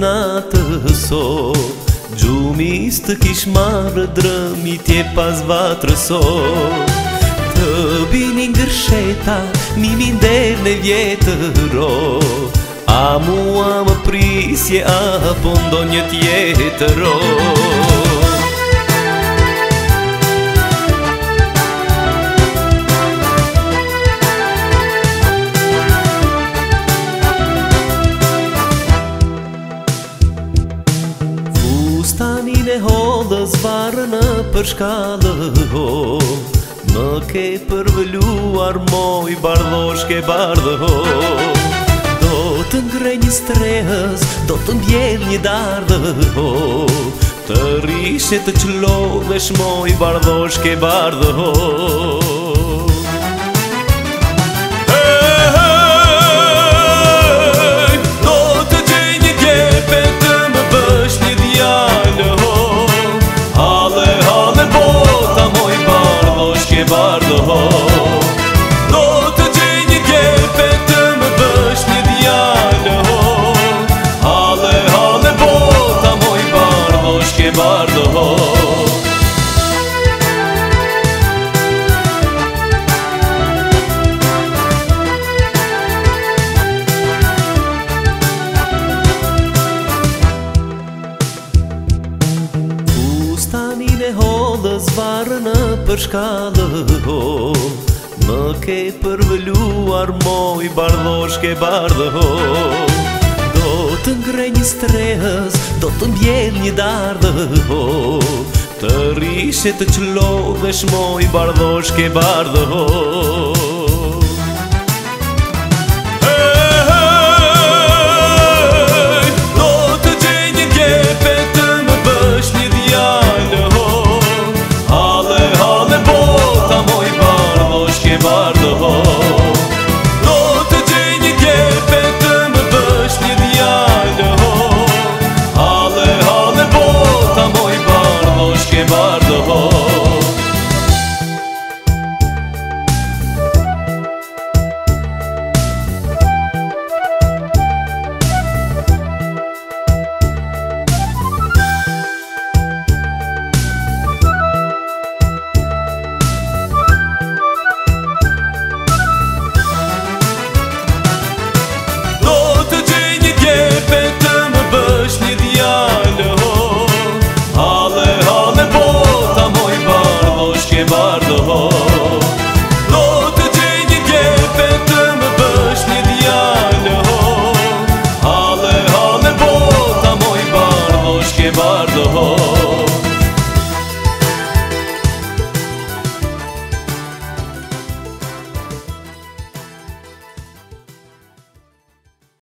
natëso Gjumis të kish marrë drëmi tje pas vatrëso Të bini ngërsheta, mimin der në vjetëro A mua më prisje, apo ndonjë tjetëro Fustanin e hodhës varë në përshkallë Më ke përvëluar moj bardhosh ke bardhë Do të ngrej një strehës, do të mbjell një dardhë Të rishe të qlodhesh moj bardhosh ke bardhë Do të gjej një gjepe të më bësh një djallë Hale, hale bota moj bardhosh ke bardhë Do të gjej një gjepe të më bësh një djallë Hale, hale bota moj bardhosh ke bardhë Fustanin e hodhës varë në përshkallë Më ke përvëluar moj bardhosh ke bardhë Do të ngrej një strehës, do të mbjell një dardhë Të rishe të qlodhesh moj bardhosh ke bardhë Do të gjej një gjepe të më bësh një djallë Hale, hale bota moj bardhosh ke bardhë Do të gjej një gjepe të më bësh një djallë Hale, hale bota moj bardhosh ke bardhë Do të gjej një gjepe të më bësh një djallë Hale, hale bota moj bardhosh ke bardhë